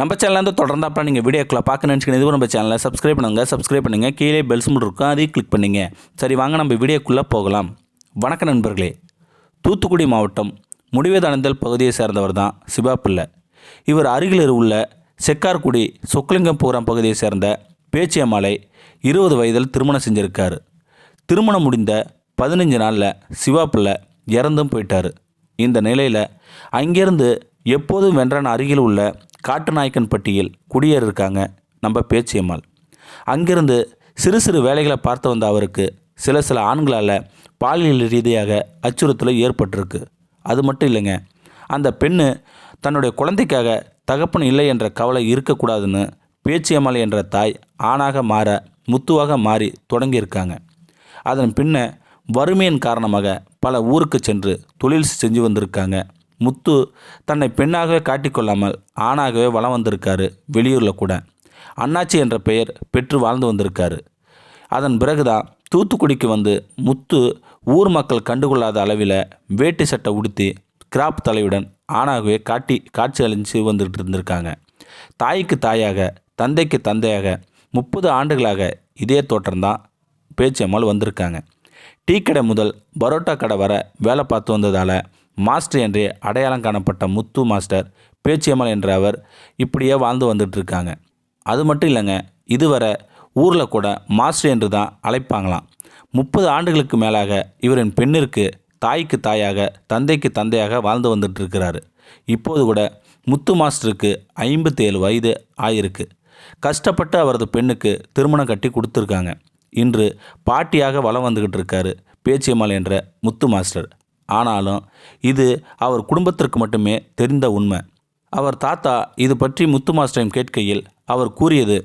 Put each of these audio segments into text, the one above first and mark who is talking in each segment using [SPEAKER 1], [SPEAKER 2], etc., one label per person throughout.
[SPEAKER 1] நம்ம சேனல்லேருந்து தொடர்ந்து அப்புறம் நீங்கள் வீடியோக்குள்ள பார்க்க நினச்சிக்கணும். இதுவும் நம்ம சேனலில் சப்ஸ்கிரைப் பண்ணுங்கள். கீழே பெல் சிம்பிள் இருக்கும், அதையும் கிளிக் பண்ணிங்க. சரி, வாங்க நம்ம வீடியோக்குள்ளே போகலாம். வணக்கம் நண்பர்களே. தூத்துக்குடி மாவட்டம் முடிவேதானந்தல் பகுதியை சேர்ந்தவர் தான் சிவா பிள்ளை. இவர் அருகில் உள்ள செக்கார்குடி சொக்கலிங்கபுரம் பகுதியை சேர்ந்த பேச்சியம்மாளை 20 வயதில் திருமணம் செஞ்சுருக்காரு. திருமணம் முடிந்த 15 நாளில் சிவா பிள்ளை இறந்தும் போயிட்டார். இந்த நிலையில் அங்கேருந்து எப்போதும் வென்றான் அருகில் உள்ள காட்டுநாயக்கன்பட்டியில் குடியேறிருக்காங்க நம்ம பேச்சியம்மாள். அங்கிருந்து சிறு சிறு வேலைகளை பார்த்து வந்த அவருக்கு சில ஆண்களால் பாலியல் ரீதியாக அச்சுறுத்தல் ஏற்பட்டிருக்கு. அது மட்டும் இல்லைங்க, அந்த பெண்ணு தன்னுடைய குழந்தைக்காக தகப்பன் இல்லை என்ற கவலை இருக்கக்கூடாதுன்னு பேச்சியம்மாள் என்ற தாய் ஆணாக மாற முத்துவாக மாறி தொடங்கியிருக்காங்க. அதன் பின்ன வறுமையின் காரணமாக பல ஊருக்கு சென்று தொழில் செஞ்சு வந்திருக்காங்க. முத்து தன்னை பெண்ணாகவே காட்டிக்கொள்ளாமல் ஆணாகவே வலம் வந்திருக்காரு. வெளியூரில் கூட அண்ணாச்சி என்ற பெயர் பெற்று வாழ்ந்து வந்திருக்காரு. அதன் பிறகுதான் தூத்துக்குடிக்கு வந்து முத்து ஊர் மக்கள் கண்டுகொள்ளாத அளவில் வேட்டி சட்டை உடுத்தி கிராப் தலையுடன் ஆணாகவே காட்சி அளித்து வந்துட்டு இருந்திருக்காங்க. தாய்க்கு தாயாக தந்தைக்கு தந்தையாக 30 ஆண்டுகளாக இதே தோற்றம்தான் பேச்சியம்மாள் வந்திருக்காங்க. டீ கடை முதல் பரோட்டா கடை வர வேலை பார்த்து வந்ததால் மாஸ்டர் என்றே அடையாளம் காணப்பட்ட முத்து மாஸ்டர் பேச்சியம்மாள் என்ற அவர் இப்படியே வாழ்ந்து வந்துட்டுருக்காங்க. அது மட்டும் இல்லைங்க, இதுவரை ஊரில் கூட மாஸ்டர் என்று தான் அழைப்பாங்களாம். 30 ஆண்டுகளுக்கு மேலாக இவரின் பெண்ணிற்கு தாய்க்கு தாயாக தந்தைக்கு தந்தையாக வாழ்ந்து வந்துட்டுருக்கிறாரு. இப்போது கூட முத்து மாஸ்டருக்கு 57 வயது ஆயிருக்கு. கஷ்டப்பட்டு அவரது பெண்ணுக்கு திருமணம் கட்டி கொடுத்துருக்காங்க. இன்று பாட்டியாக வலம் வந்துக்கிட்டு இருக்காரு பேச்சியம்மாள் என்ற முத்து மாஸ்டர். ஆனாலும் இது அவர் குடும்பத்திற்கு மட்டுமே தெரிந்த உண்மை. அவர் தாத்தா இது பற்றி முத்து மாஸ்டரிடம் கேட்கையில் அவர் கூறியது,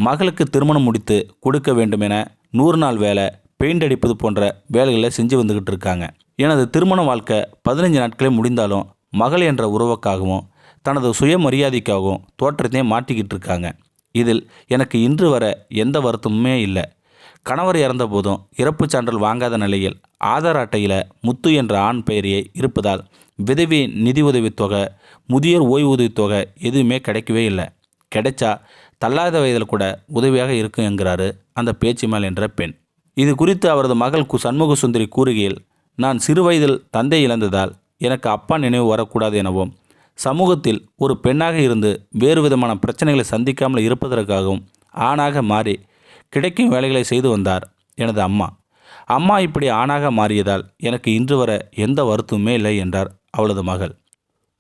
[SPEAKER 1] மகளுக்கு திருமணம் முடித்து கொடுக்க வேண்டும் என 100 நாள் வேலை, பெயிண்ட் அடிப்பது போன்ற வேலைகளை செஞ்சு வந்துக்கிட்டு இருக்காங்க. எனது திருமண வாழ்க்கை 15 நாட்களே முடிந்தாலும் மகள் என்ற உறவுக்காகவும் தனது சுயமரியாதைக்காகவும் தோற்றத்தையே மாட்டிக்கிட்டு இருக்காங்க. இதில் எனக்கு இன்று வர எந்த வருத்தமுமே இல்லை. கணவர் இறந்த போதும் இறப்பு சான்றல் வாங்காத நிலையில் ஆதார் அட்டையில் முத்து என்ற ஆண் பெயரையே இருப்பதால் விதவை நிதி உதவித்தொகை, முதியோர் ஓய்வூதியத்தொகை எதுவுமே கிடைக்கவே இல்லை. கிடைச்சா தள்ளாத வயதில் கூட உதவியாக இருக்கும் என்கிறாரு அந்த பேச்சியம்மாள் என்ற பெண். இது குறித்து அவரது மகள் சண்முக சுந்தரி கூறுகையில், நான் சிறு வயதில் தந்தை இழந்ததால் எனக்கு அப்பா நினைவு வரக்கூடாது எனவும், சமூகத்தில் ஒரு பெண்ணாக இருந்து வேறு விதமான பிரச்சனைகளை சந்திக்காமல் இருப்பதற்காகவும் ஆணாக மாறி கிடைக்கும் வேலைகளை செய்து வந்தார் எனது அம்மா இப்படி ஆணாக மாறியதால் எனக்கு இன்று வர எந்த வருத்தமுமே இல்லை என்றார் அவளது மகள்.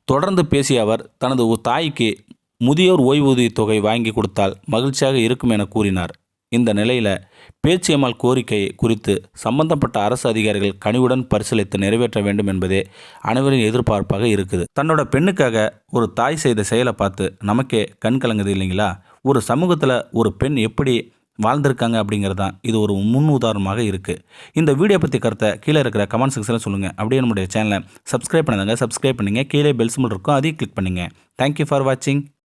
[SPEAKER 1] தொடர்ந்து பேசிய அவர் தனது தாய்க்கு முதியோர் ஓய்வூதிய தொகை வாங்கி கொடுத்தால் மகிழ்ச்சியாக இருக்கும் என கூறினார். இந்த நிலையில் பேச்சியம்மாள் கோரிக்கை குறித்து சம்பந்தப்பட்ட அரசு அதிகாரிகள் கனிவுடன் பரிசீலித்து நிறைவேற்ற வேண்டும் என்பதே அனைவரின் எதிர்பார்ப்பாக இருக்குது. தன்னோட பெண்ணுக்காக ஒரு தாய் செய்த செயலை பார்த்து நமக்கே கண் கலங்குது இல்லைங்களா? ஒரு சமூகத்தில் ஒரு பெண் எப்படி வாழ்ந்திருக்காங்க அப்படிங்கிறது தான் இது ஒரு முன் உதாரணமாக இருக்குது. இந்த வீடியோ பற்றி கருத்தை கீழே இருக்கிற கமெண்ட் செக்ஷனில் சொல்லுங்கள். அப்படியே நம்முடைய சேனலை சப்ஸ்கிரைப் பண்ணுங்க. கீழே பெல் சிம்பிள் இருக்கும், அதையும் கிளிக் பண்ணுங்கள். தேங்க்யூ ஃபார் வாட்சிங்.